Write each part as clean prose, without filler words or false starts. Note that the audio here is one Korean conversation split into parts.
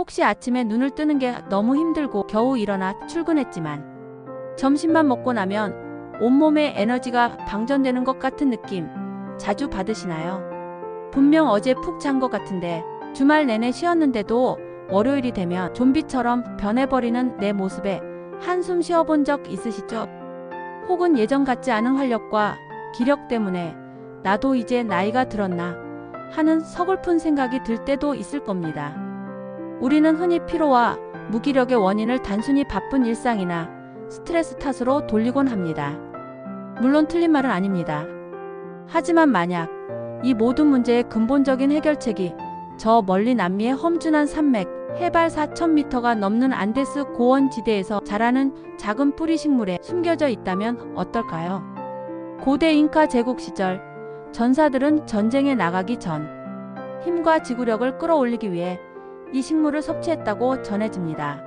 혹시 아침에 눈을 뜨는 게 너무 힘들고 겨우 일어나 출근했지만 점심만 먹고 나면 온몸에 에너지가 방전되는 것 같은 느낌 자주 받으시나요? 분명 어제 푹 잔 것 같은데 주말 내내 쉬었는데도 월요일이 되면 좀비처럼 변해버리는 내 모습에 한숨 쉬어본 적 있으시죠? 혹은 예전 같지 않은 활력과 기력 때문에 나도 이제 나이가 들었나 하는 서글픈 생각이 들 때도 있을 겁니다. 우리는 흔히 피로와 무기력의 원인을 단순히 바쁜 일상이나 스트레스 탓으로 돌리곤 합니다. 물론 틀린 말은 아닙니다. 하지만 만약 이 모든 문제의 근본적인 해결책이 저 멀리 남미의 험준한 산맥, 해발 4,000m가 넘는 안데스 고원지대에서 자라는 작은 뿌리 식물에 숨겨져 있다면 어떨까요? 고대 잉카 제국 시절 전사들은 전쟁에 나가기 전 힘과 지구력을 끌어올리기 위해 이 식물을 섭취했다고 전해집니다.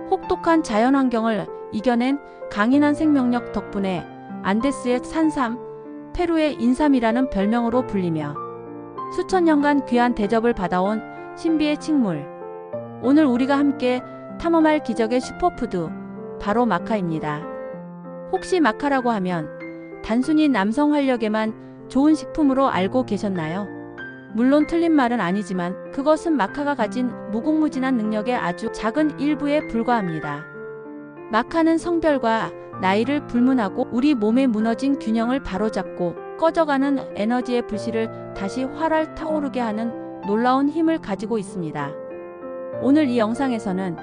혹독한 자연환경을 이겨낸 강인한 생명력 덕분에 안데스의 산삼, 페루의 인삼이라는 별명으로 불리며 수천 년간 귀한 대접을 받아온 신비의 식물. 오늘 우리가 함께 탐험할 기적의 슈퍼푸드, 바로 마카입니다. 혹시 마카라고 하면 단순히 남성 활력에만 좋은 식품으로 알고 계셨나요? 물론 틀린 말은 아니지만 그것은 마카가 가진 무궁무진한 능력의 아주 작은 일부에 불과합니다. 마카는 성별과 나이를 불문하고 우리 몸에 무너진 균형을 바로잡고 꺼져가는 에너지의 불씨를 다시 활활 타오르게 하는 놀라운 힘을 가지고 있습니다. 오늘 이 영상에서는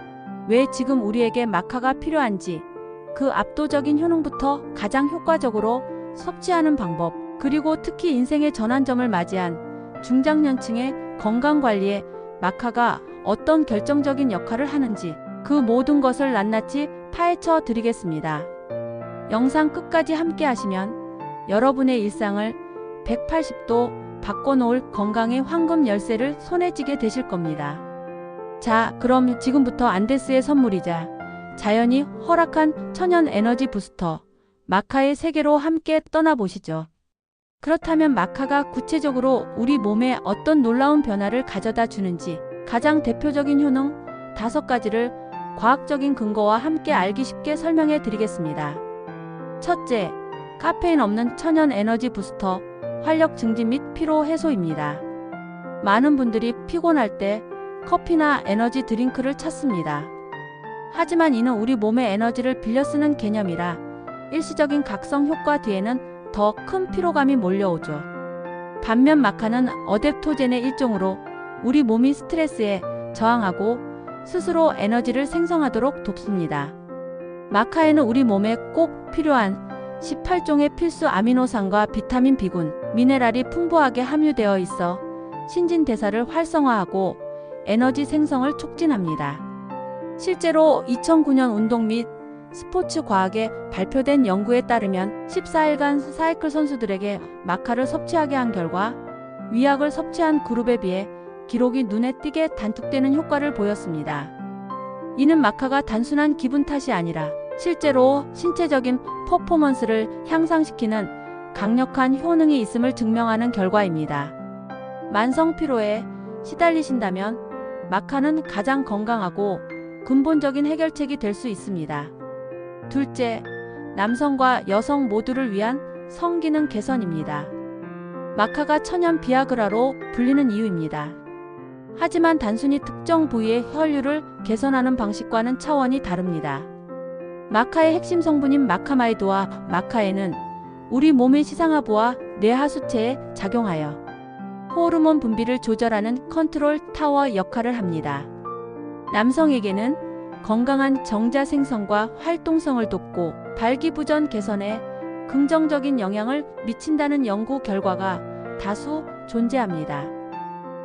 왜 지금 우리에게 마카가 필요한지, 그 압도적인 효능부터 가장 효과적으로 섭취하는 방법, 그리고 특히 인생의 전환점을 맞이한 중장년층의 건강관리에 마카가 어떤 결정적인 역할을 하는지 그 모든 것을 낱낱이 파헤쳐 드리겠습니다. 영상 끝까지 함께 하시면 여러분의 일상을 180도 바꿔놓을 건강의 황금 열쇠를 손에 쥐게 되실 겁니다. 자, 그럼 지금부터 안데스의 선물이자 자연이 허락한 천연 에너지 부스터 마카의 세계로 함께 떠나보시죠. 그렇다면 마카가 구체적으로 우리 몸에 어떤 놀라운 변화를 가져다 주는지 가장 대표적인 효능 5가지를 과학적인 근거와 함께 알기 쉽게 설명해 드리겠습니다. 첫째, 카페인 없는 천연 에너지 부스터, 활력 증진 및 피로 해소입니다. 많은 분들이 피곤할 때 커피나 에너지 드링크를 찾습니다. 하지만 이는 우리 몸의 에너지를 빌려 쓰는 개념이라 일시적인 각성 효과 뒤에는 더 큰 피로감이 몰려오죠. 반면 마카는 어댑토젠의 일종으로 우리 몸이 스트레스에 저항하고 스스로 에너지를 생성하도록 돕습니다. 마카에는 우리 몸에 꼭 필요한 18종의 필수 아미노산과 비타민 B군, 미네랄이 풍부하게 함유되어 있어 신진대사를 활성화하고 에너지 생성을 촉진합니다. 실제로 2009년 운동 및 스포츠 과학에 발표된 연구에 따르면 14일간 사이클 선수들에게 마카를 섭취하게 한 결과 위약을 섭취한 그룹에 비해 기록이 눈에 띄게 단축되는 효과를 보였습니다. 이는 마카가 단순한 기분 탓이 아니라 실제로 신체적인 퍼포먼스를 향상시키는 강력한 효능이 있음을 증명하는 결과입니다. 만성 피로에 시달리신다면 마카는 가장 건강하고 근본적인 해결책이 될 수 있습니다. 둘째, 남성과 여성 모두를 위한 성기능 개선입니다. 마카가 천연 비아그라로 불리는 이유입니다. 하지만 단순히 특정 부위의 혈류를 개선하는 방식과는 차원이 다릅니다. 마카의 핵심 성분인 마카마이드와 마카에는 우리 몸의 시상하부와 뇌하수체에 작용하여 호르몬 분비를 조절하는 컨트롤 타워 역할을 합니다. 남성에게는 건강한 정자 생성과 활동성을 돕고 발기부전 개선에 긍정적인 영향을 미친다는 연구 결과가 다수 존재합니다.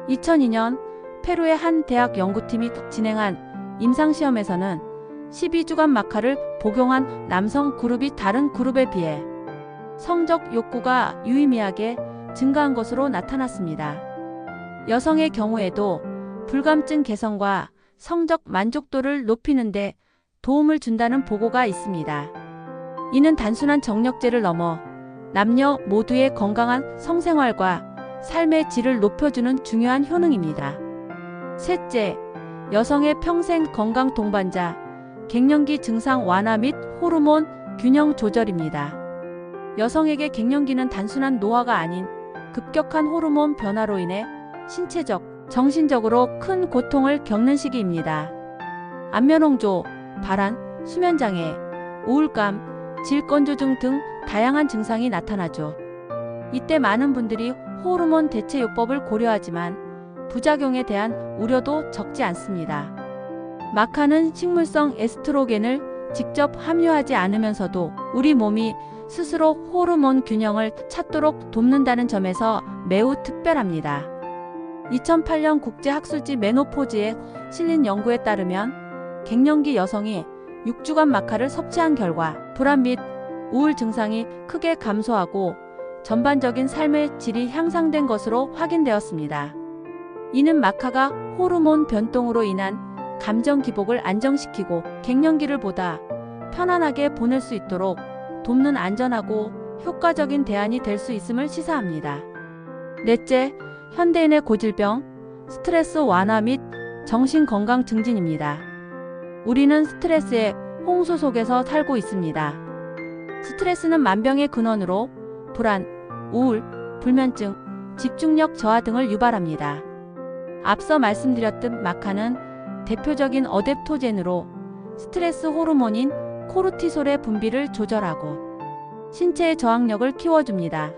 2002년 페루의 한 대학 연구팀이 진행한 임상시험에서는 12주간 마카를 복용한 남성 그룹이 다른 그룹에 비해 성적 욕구가 유의미하게 증가한 것으로 나타났습니다. 여성의 경우에도 불감증 개선과 성적 만족도를 높이는 데 도움을 준다는 보고가 있습니다. 이는 단순한 정력제를 넘어 남녀 모두의 건강한 성생활과 삶의 질을 높여주는 중요한 효능입니다. 셋째, 여성의 평생 건강 동반자, 갱년기 증상 완화 및 호르몬 균형 조절입니다. 여성에게 갱년기는 단순한 노화가 아닌 급격한 호르몬 변화로 인해 신체적, 정신적으로 큰 고통을 겪는 시기입니다. 안면홍조, 발한, 수면장애, 우울감, 질건조증 등 다양한 증상이 나타나죠. 이때 많은 분들이 호르몬 대체요법을 고려하지만 부작용에 대한 우려도 적지 않습니다. 마카는 식물성 에스트로겐을 직접 함유하지 않으면서도 우리 몸이 스스로 호르몬 균형을 찾도록 돕는다는 점에서 매우 특별합니다. 2008년 국제학술지 메노포즈에 실린 연구에 따르면 갱년기 여성이 6주간 마카를 섭취한 결과 불안 및 우울 증상이 크게 감소하고 전반적인 삶의 질이 향상된 것으로 확인되었습니다. 이는 마카가 호르몬 변동으로 인한 감정 기복을 안정시키고 갱년기를 보다 편안하게 보낼 수 있도록 돕는 안전하고 효과적인 대안이 될 수 있음을 시사합니다. 넷째, 현대인의 고질병, 스트레스 완화 및 정신건강 증진입니다. 우리는 스트레스의 홍수 속에서 살고 있습니다. 스트레스는 만병의 근원으로 불안, 우울, 불면증, 집중력 저하 등을 유발합니다. 앞서 말씀드렸듯 마카는 대표적인 어댑토젠으로 스트레스 호르몬인 코르티솔의 분비를 조절하고 신체의 저항력을 키워줍니다.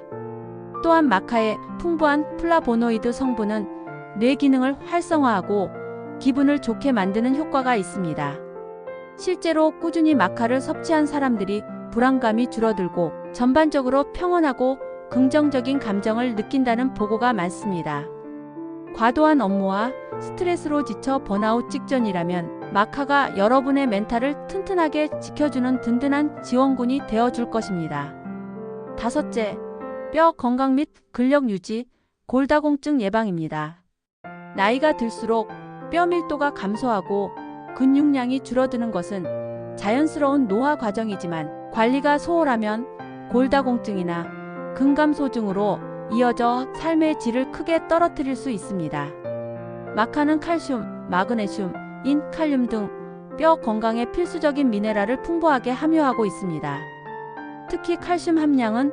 또한 마카의 풍부한 플라보노이드 성분은 뇌 기능을 활성화하고 기분을 좋게 만드는 효과가 있습니다. 실제로 꾸준히 마카를 섭취한 사람들이 불안감이 줄어들고 전반적으로 평온하고 긍정적인 감정을 느낀다는 보고가 많습니다. 과도한 업무와 스트레스로 지쳐 번아웃 직전이라면 마카가 여러분의 멘탈을 튼튼하게 지켜주는 든든한 지원군이 되어줄 것입니다. 다섯째, 뼈 건강 및 근력 유지, 골다공증 예방입니다. 나이가 들수록 뼈 밀도가 감소하고 근육량이 줄어드는 것은 자연스러운 노화 과정이지만 관리가 소홀하면 골다공증이나 근감소증으로 이어져 삶의 질을 크게 떨어뜨릴 수 있습니다. 마카는 칼슘, 마그네슘, 인, 칼륨 등 뼈 건강에 필수적인 미네랄을 풍부하게 함유하고 있습니다. 특히 칼슘 함량은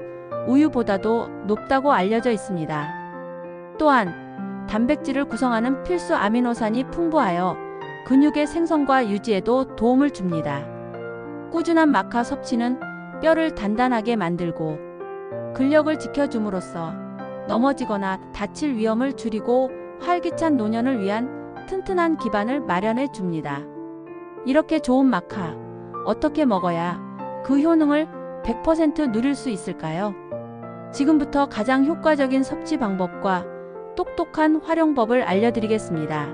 우유보다도 높다고 알려져 있습니다. 또한 단백질을 구성하는 필수 아미노산이 풍부하여 근육의 생성과 유지에도 도움을 줍니다. 꾸준한 마카 섭취는 뼈를 단단하게 만들고 근력을 지켜줌으로써 넘어지거나 다칠 위험을 줄이고 활기찬 노년을 위한 튼튼한 기반을 마련해 줍니다. 이렇게 좋은 마카, 어떻게 먹어야 그 효능을 100% 누릴 수 있을까요? 지금부터 가장 효과적인 섭취 방법과 똑똑한 활용법을 알려드리겠습니다.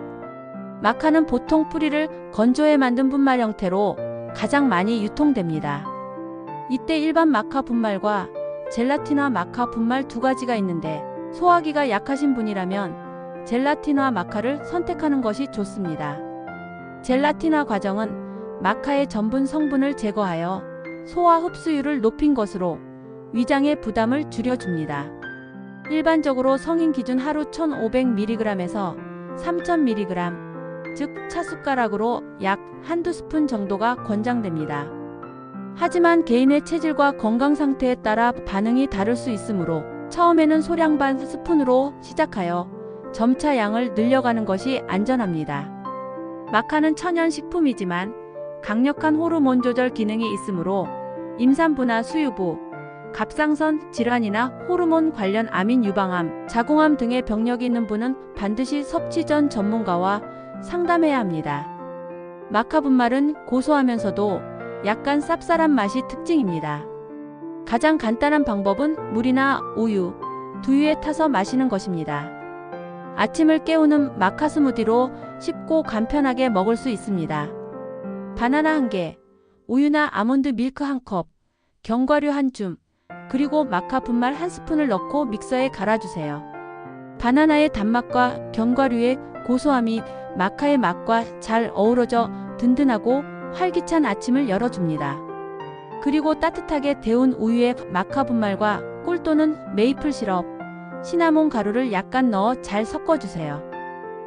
마카는 보통 뿌리를 건조해 만든 분말 형태로 가장 많이 유통됩니다. 이때 일반 마카 분말과 젤라틴화 마카 분말 두 가지가 있는데 소화기가 약하신 분이라면 젤라틴화 마카를 선택하는 것이 좋습니다. 젤라틴화 과정은 마카의 전분 성분을 제거하여 소화 흡수율을 높인 것으로 위장의 부담을 줄여줍니다. 일반적으로 성인 기준 하루 1500mg에서 3000mg, 즉 차숟가락으로 약 한두 스푼 정도가 권장됩니다. 하지만 개인의 체질과 건강 상태에 따라 반응이 다를 수 있으므로 처음에는 소량 반 스푼으로 시작하여 점차 양을 늘려가는 것이 안전합니다. 마카는 천연 식품이지만 강력한 호르몬 조절 기능이 있으므로 임산부나 수유부, 갑상선 질환이나 호르몬 관련 암인 유방암, 자궁암 등의 병력이 있는 분은 반드시 섭취 전 전문가와 상담해야 합니다. 마카 분말은 고소하면서도 약간 쌉쌀한 맛이 특징입니다. 가장 간단한 방법은 물이나 우유, 두유에 타서 마시는 것입니다. 아침을 깨우는 마카 스무디로 쉽고 간편하게 먹을 수 있습니다. 바나나 1개, 우유나 아몬드 밀크 1컵, 견과류 1줌, 그리고 마카 분말 1스푼을 넣고 믹서에 갈아주세요. 바나나의 단맛과 견과류의 고소함이 마카의 맛과 잘 어우러져 든든하고 활기찬 아침을 열어줍니다. 그리고 따뜻하게 데운 우유에 마카 분말과 꿀 또는 메이플 시럽, 시나몬 가루를 약간 넣어 잘 섞어주세요.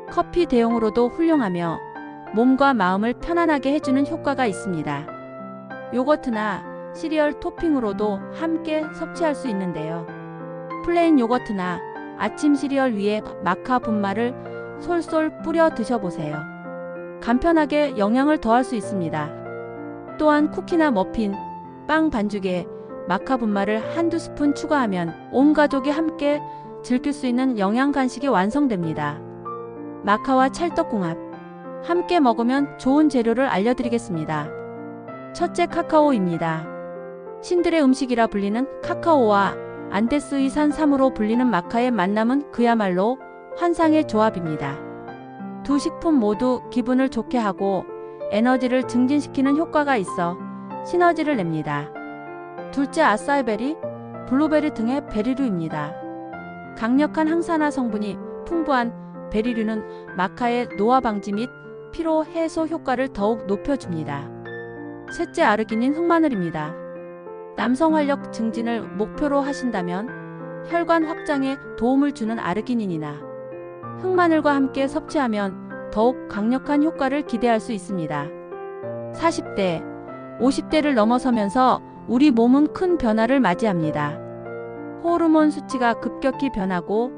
커피 대용으로도 훌륭하며 몸과 마음을 편안하게 해주는 효과가 있습니다. 요거트나 시리얼 토핑으로도 함께 섭취할 수 있는데요. 플레인 요거트나 아침 시리얼 위에 마카 분말을 솔솔 뿌려 드셔보세요. 간편하게 영양을 더할 수 있습니다. 또한 쿠키나 머핀, 빵 반죽에 마카 분말을 한두 스푼 추가하면 온 가족이 함께 즐길 수 있는 영양 간식이 완성됩니다. 마카와 찰떡궁합. 함께 먹으면 좋은 재료를 알려드리겠습니다. 첫째, 카카오입니다. 신들의 음식이라 불리는 카카오와 안데스의 산삼으로 불리는 마카의 만남은 그야말로 환상의 조합입니다. 두 식품 모두 기분을 좋게 하고 에너지를 증진시키는 효과가 있어 시너지를 냅니다. 둘째, 아싸이베리, 블루베리 등의 베리류입니다. 강력한 항산화 성분이 풍부한 베리류는 마카의 노화 방지 및 피로 해소 효과를 더욱 높여줍니다. 셋째, 아르기닌 흑마늘입니다. 남성 활력 증진을 목표로 하신다면 혈관 확장에 도움을 주는 아르기닌이나 흑마늘과 함께 섭취하면 더욱 강력한 효과를 기대할 수 있습니다. 40대, 50대를 넘어서면서 우리 몸은 큰 변화를 맞이합니다. 호르몬 수치가 급격히 변하고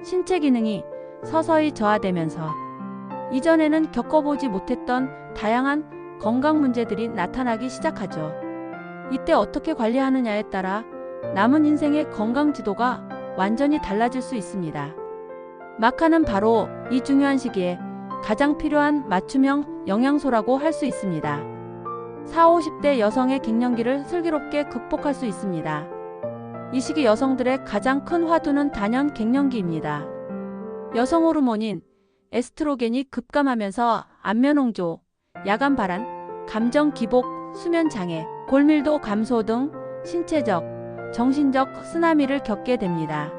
신체 기능이 서서히 저하되면서 이전에는 겪어보지 못했던 다양한 건강 문제들이 나타나기 시작하죠. 이때 어떻게 관리하느냐에 따라 남은 인생의 건강 지도가 완전히 달라질 수 있습니다. 마카는 바로 이 중요한 시기에 가장 필요한 맞춤형 영양소라고 할 수 있습니다. 40, 50대 여성의 갱년기를 슬기롭게 극복할 수 있습니다. 이 시기 여성들의 가장 큰 화두는 단연 갱년기입니다. 여성 호르몬인 에스트로겐이 급감하면서 안면홍조, 야간 발한, 감정 기복, 수면 장애, 골밀도 감소 등 신체적, 정신적 쓰나미를 겪게 됩니다.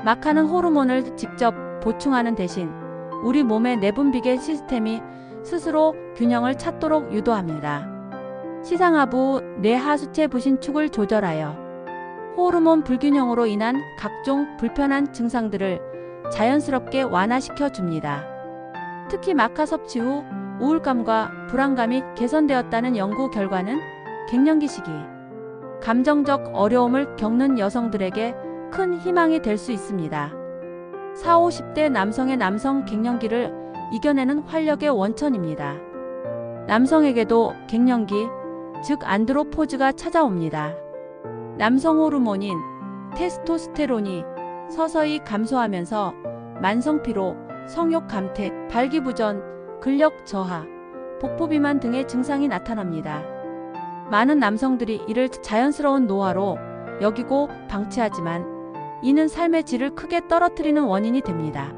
마카는 호르몬을 직접 보충하는 대신 우리 몸의 내분비계 시스템이 스스로 균형을 찾도록 유도합니다. 시상하부 뇌하수체 부신축을 조절하여 호르몬 불균형으로 인한 각종 불편한 증상들을 자연스럽게 완화시켜 줍니다. 특히 마카 섭취 후 우울감과 불안감이 개선되었다는 연구 결과는 갱년기 시기 감정적 어려움을 겪는 여성들에게 큰 희망이 될 수 있습니다. 40, 50대 남성의 남성 갱년기를 이겨내는 활력의 원천입니다. 남성에게도 갱년기, 즉 안드로포즈가 찾아옵니다. 남성 호르몬인 테스토스테론이 서서히 감소하면서 만성피로, 성욕 감퇴, 발기부전, 근력 저하, 복부 비만 등의 증상이 나타납니다. 많은 남성들이 이를 자연스러운 노화로 여기고 방치하지만 이는 삶의 질을 크게 떨어뜨리는 원인이 됩니다.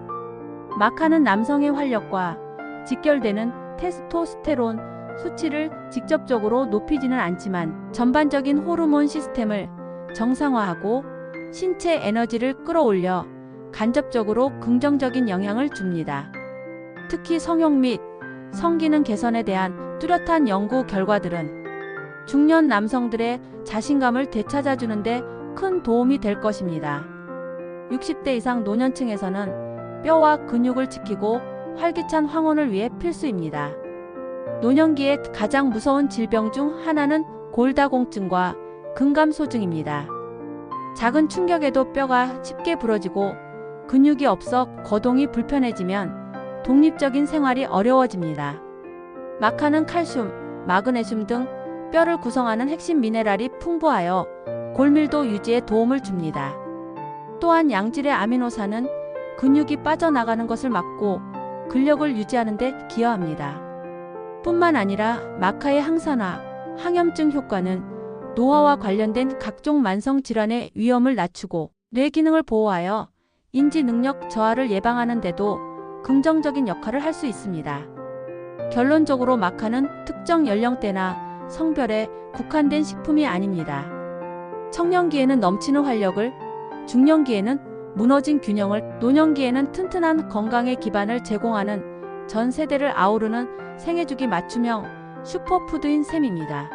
마카는 남성의 활력과 직결되는 테스토스테론 수치를 직접적으로 높이지는 않지만 전반적인 호르몬 시스템을 정상화하고 신체 에너지를 끌어올려 간접적으로 긍정적인 영향을 줍니다. 특히 성욕 및 성기능 개선에 대한 뚜렷한 연구 결과들은 중년 남성들의 자신감을 되찾아주는 데 큰 도움이 될 것입니다. 60대 이상 노년층에서는 뼈와 근육을 지키고 활기찬 황혼을 위해 필수입니다. 노년기의 가장 무서운 질병 중 하나는 골다공증과 근감소증입니다. 작은 충격에도 뼈가 쉽게 부러지고 근육이 없어 거동이 불편해지면 독립적인 생활이 어려워집니다. 마카는 칼슘, 마그네슘 등 뼈를 구성하는 핵심 미네랄이 풍부하여 골밀도 유지에 도움을 줍니다. 또한 양질의 아미노산은 근육이 빠져나가는 것을 막고 근력을 유지하는 데 기여합니다. 뿐만 아니라 마카의 항산화, 항염증 효과는 노화와 관련된 각종 만성 질환의 위험을 낮추고 뇌 기능을 보호하여 인지 능력 저하를 예방하는 데도 긍정적인 역할을 할 수 있습니다. 결론적으로 마카는 특정 연령대나 성별에 국한된 식품이 아닙니다. 청년기에는 넘치는 활력을, 중년기에는 무너진 균형을, 노년기에는 튼튼한 건강의 기반을 제공하는 전 세대를 아우르는 생애주기 맞춤형 슈퍼푸드인 셈입니다.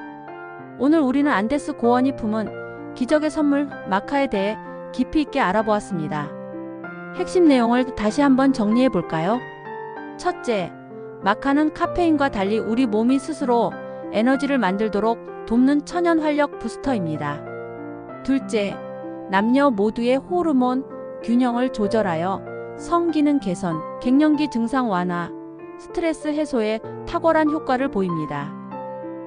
오늘 우리는 안데스 고원이 품은 기적의 선물 마카에 대해 깊이 있게 알아보았습니다. 핵심 내용을 다시 한번 정리해 볼까요? 첫째, 마카는 카페인과 달리 우리 몸이 스스로 에너지를 만들도록 돕는 천연 활력 부스터입니다. 둘째, 남녀 모두의 호르몬 균형을 조절하여 성기능 개선, 갱년기 증상 완화, 스트레스 해소에 탁월한 효과를 보입니다.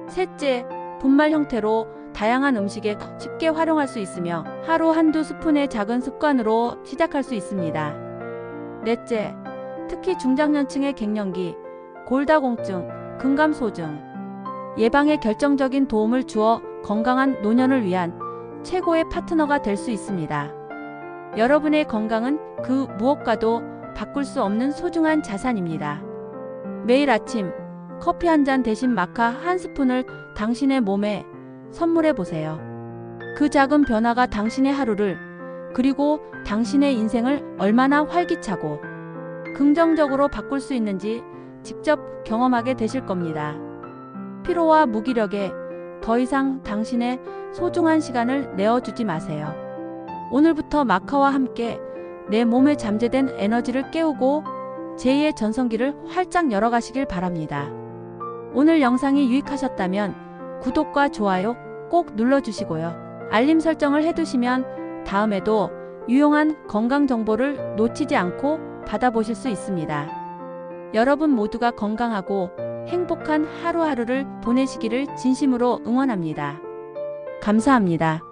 셋째, 분말 형태로 다양한 음식에 쉽게 활용할 수 있으며 하루 한두 스푼의 작은 습관으로 시작할 수 있습니다. 넷째, 특히 중장년층의 갱년기, 골다공증, 근감소증 예방에 결정적인 도움을 주어 건강한 노년을 위한 최고의 파트너가 될 수 있습니다. 여러분의 건강은 그 무엇과도 바꿀 수 없는 소중한 자산입니다. 매일 아침 커피 한 잔 대신 마카 한 스푼을 당신의 몸에 선물해 보세요. 그 작은 변화가 당신의 하루를 그리고 당신의 인생을 얼마나 활기차고 긍정적으로 바꿀 수 있는지 직접 경험하게 되실 겁니다. 피로와 무기력에 더 이상 당신의 소중한 시간을 내어주지 마세요. 오늘부터 마카와 함께 내 몸에 잠재된 에너지를 깨우고 제2의 전성기를 활짝 열어가시길 바랍니다. 오늘 영상이 유익하셨다면 구독과 좋아요 꼭 눌러주시고요. 알림 설정을 해두시면 다음에도 유용한 건강 정보를 놓치지 않고 받아보실 수 있습니다. 여러분 모두가 건강하고 행복한 하루하루를 보내시기를 진심으로 응원합니다. 감사합니다.